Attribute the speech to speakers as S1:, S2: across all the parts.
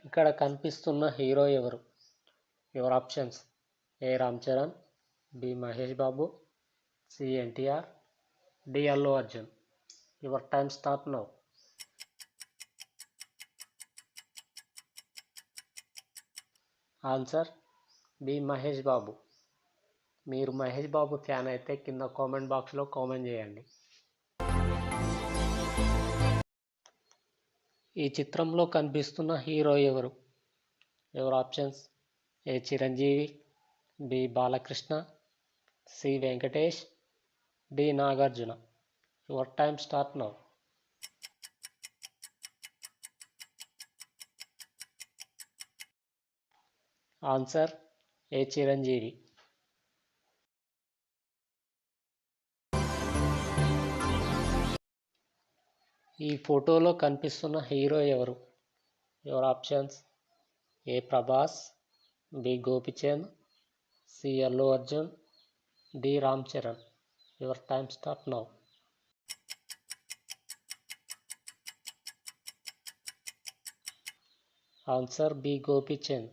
S1: ఇక్కడ కనిపిస్తున్న హీరో ఎవరు? Your options: A Ram Charan, B Mahesh Babu, C NTR, D Allu Arjun. Your time start now. Answer: B Mahesh Babu. మీరు మహేష్ బాబు fan అయితే కింద కామెంట్ బాక్స్లో కామెంట్ చేయండి. ఈ చిత్రంలో కనిపిస్తున్న హీరో ఎవరు? Your options: A Chiranjeevi, B Balakrishna, C Venkatesh, D Nagarjuna. Your time start now. Answer: A Chiranjeevi. ఈ ఫోటోలో కనిపిస్తున్న హీరో ఎవరు? Your options: A Prabhas, B Gopichand, C Allu Arjun, D Ram Charan. Your time start now. Answer: B Gopichand.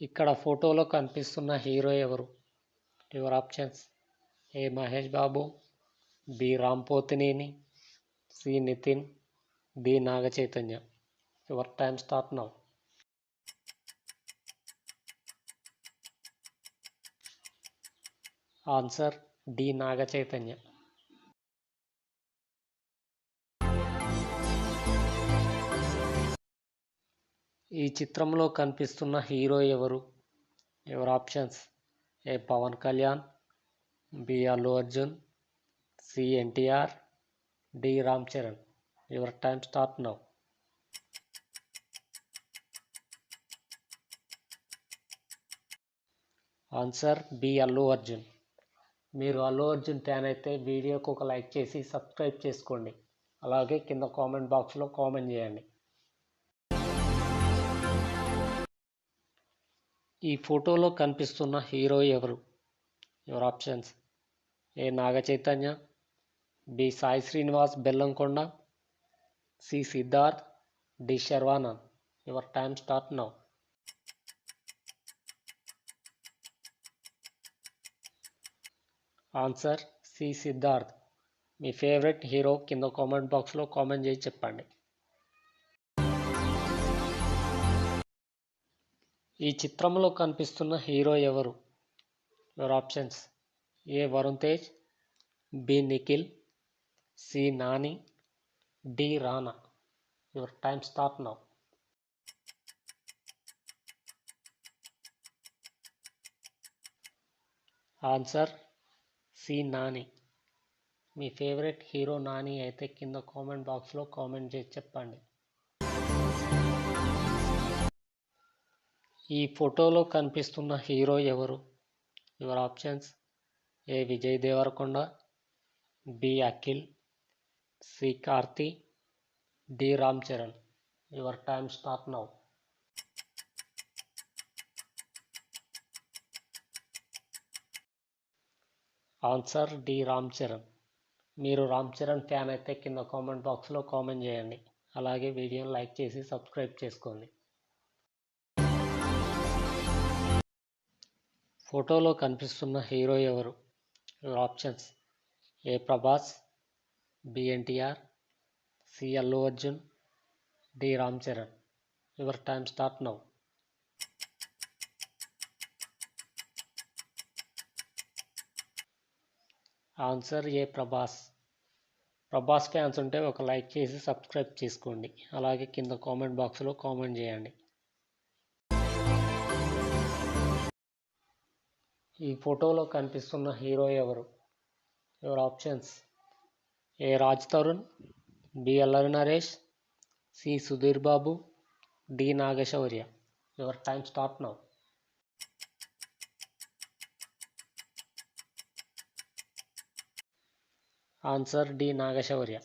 S1: ఇక్కడ ఫోటోలో కనిపిస్తున్న హీరో ఎవరు? Your options: A Mahesh Babu, B Ram Pothineni, C Nithin, D Naga Chaitanya. Your time start now. Answer: D Naga Chaitanya. ఈ చిత్రంలో కనిపిస్తున్న హీరో ఎవరు? Your options: A Pawan Kalyan, B Allu Arjun, C NTR, D Ram Charan. Your time start now. Answer: B Allu Arjun. మీరు Allu Arjun fan అయితే వీడియోకి ఒక లైక్ చేసి సబ్స్క్రైబ్ చేసుకోండి. అలాగే కింద కామెంట్ బాక్స్లో కామెంట్ చేయండి. ఈ ఫోటోలో కనిపిస్తున్న హీరో ఎవరు? Your options: A Naga Chaitanya, B Sai Srinivas Bellamkonda, C Siddharth, D Sharwanand. Your time start now. Answer: C Siddharth. మీ ఫేవరెట్ హీరో కింద కామెంట్ బాక్స్లో కామెంట్ చేసి చెప్పండి. ఈ చిత్రంలో కనిపిస్తున్న హీరో ఎవరు? Your options: A Varun Tej, B Nikhil, C Nani, D Rana. Your time start now. Answer: C Nani. మీ ఫేవరెట్ హీరో నాని అయితే కింద కామెంట్ బాక్స్లో కామెంట్ చేసి చెప్పండి. ఈ ఫోటోలో కనిపిస్తున్న హీరో ఎవరు? Your options: A Vijay Deverakonda, B Akhil, C Karthi, D Ram Charan. Your time start now. Answer: D Ram Charan. మీరు రామ్ చరణ్ ఫ్యాన్ అయితే కింద కామెంట్ బాక్స్లో కామెంట్ చేయండి. అలాగే వీడియోని లైక్ చేసి సబ్స్క్రైబ్ చేసుకోండి. ఫోటోలో కనిపిస్తున్న హీరో ఎవరు? Your options: A Prabhas, B NTR, C Allu Arjun, D Ram Charan. Your time start now. Answer: A Prabhas. Prabhas fans ఉంటే ఒక లైక్ చేసి సబ్స్క్రైబ్ చేసుకోండి. అలాగే కింద కామెంట్ బాక్స్లో కామెంట్ చేయండి. ఈ ఫోటోలో కనిపిస్తున్న హీరో ఎవరు? Your options: A Raj Tarun, B Allari Naresh, C Sudheer Babu, D Nagashaurya. Your time start now. Answer: D Naga Shaurya.